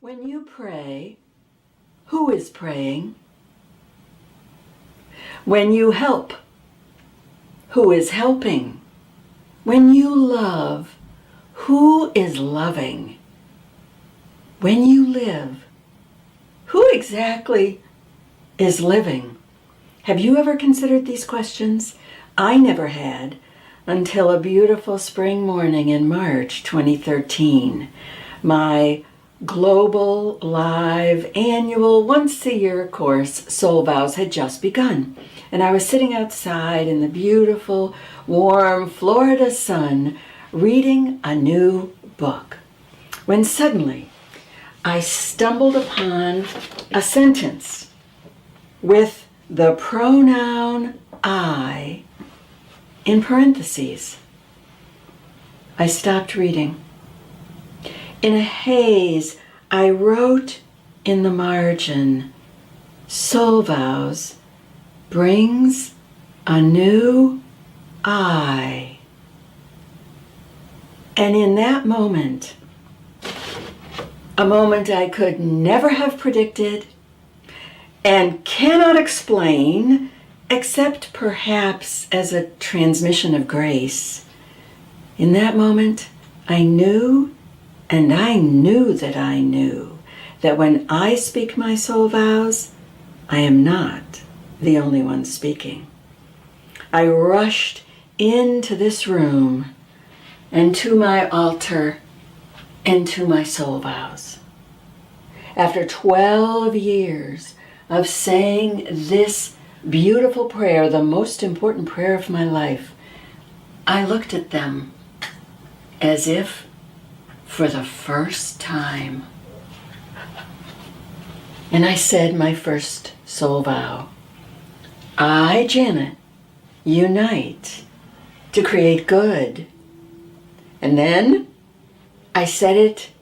When you pray, who is praying? When you help, who is helping? When you love, who is loving? When you live, who exactly is living? Have you ever considered these questions? I never had until a beautiful spring morning in March 2013. My global, live, annual, once-a-year course, Soul Vows, had just begun. And I was sitting outside in the beautiful, warm Florida sun, reading a new book, when suddenly I stumbled upon a sentence with the pronoun I in parentheses. I stopped reading. In a haze, I wrote in the margin, Soul Vows brings a new I. And in that moment, a moment I could never have predicted and cannot explain, except perhaps as a transmission of grace, in that moment, I knew, and I knew that when I speak my soul vows, I am not the only one speaking. I rushed into this room and to my altar and to my soul vows. After 12 years of saying this beautiful prayer, the most important prayer of my life, I looked at them as if for the first time. And I said my first soul vow. I, Janet, unite to create good. And then I said it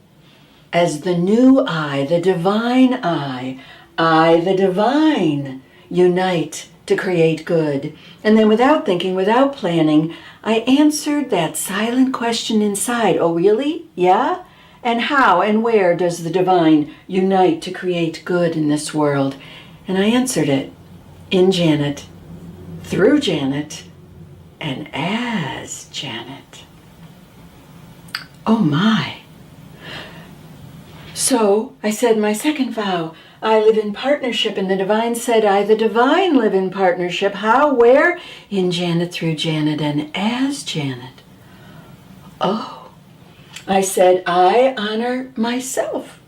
as the new I, the divine I, the divine, unite to create good. And then without thinking, without planning, I answered that silent question inside. Oh, really? Yeah? And how and where does the divine unite to create good in this world? And I answered it in Janet, through Janet, and as Janet. Oh my. So I said my second vow, I live in partnership, and the divine said, I, the divine, live in partnership. How, where? In Janet, through Janet, and as Janet. Oh, I said, I honor myself.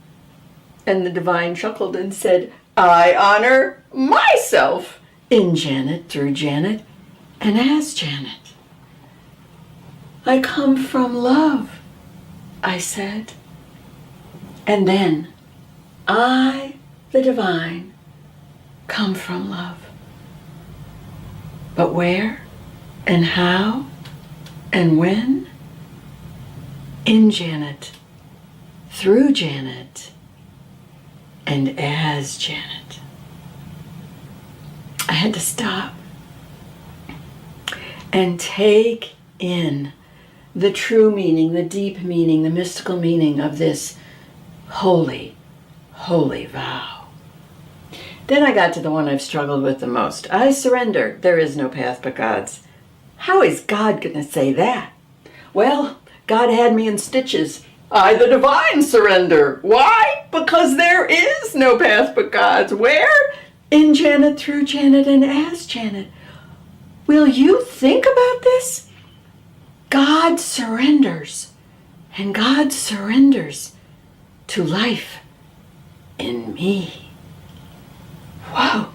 And the divine chuckled and said, I honor myself in Janet, through Janet, and as Janet. I come from love, I said. And then I, the divine, come from love. But where and how and when? In Janet, through Janet, and as Janet. I had to stop and take in the true meaning, the deep meaning, the mystical meaning of this holy, holy vow. Then I got to the one I've struggled with the most. I surrender. There is no path but God's. How is God going to say that? Well, God had me in stitches. I, the divine, surrender. Why? Because there is no path but God's. Where? In Janet, through Janet, and as Janet. Will you think about this? God surrenders, and God surrenders to life in me. Whoa.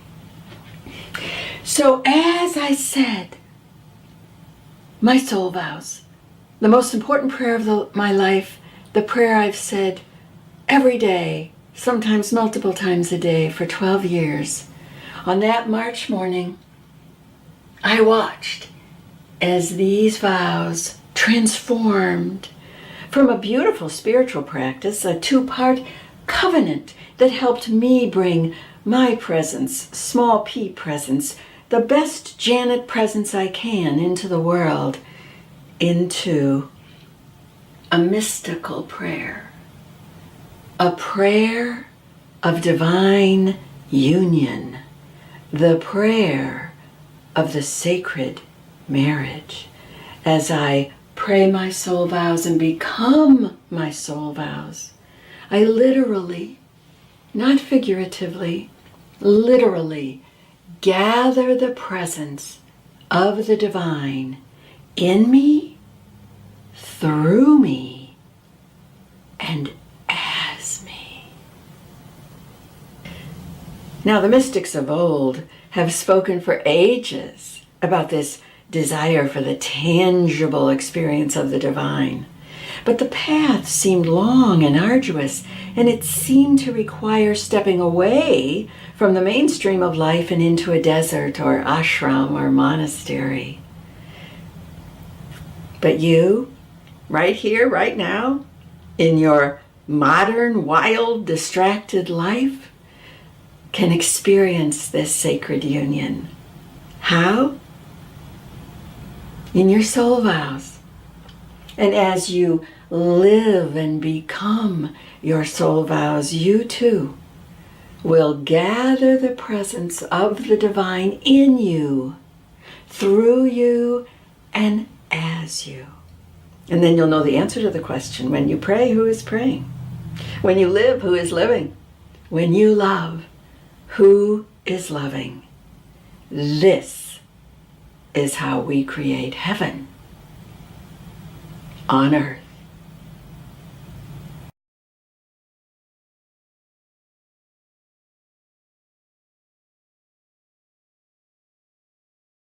So as I said, my soul vows, the most important prayer of my life, the prayer I've said every day, sometimes multiple times a day for 12 years. On that March morning, I watched as these vows transformed from a beautiful spiritual practice, a 2-part covenant that helped me bring my presence, small p presence, the best Janet presence I can into the world, into a mystical prayer a prayer of divine union, the prayer of the sacred marriage. As I pray my soul vows and become my soul vows, I literally, not figuratively, literally gather the presence of the divine in me, through me, and as me. Now, the mystics of old have spoken for ages about this desire for the tangible experience of the divine. But the path seemed long and arduous, and it seemed to require stepping away from the mainstream of life and into a desert or ashram or monastery. But you, right here, right now, in your modern, wild, distracted life, can experience this sacred union. How? In your soul vows. And as you live and become your soul vows, you too will gather the presence of the divine in you, through you, and as you. And then you'll know the answer to the question: when you pray, who is praying? When you live, who is living? When you love, who is loving? This is how we create heaven on earth.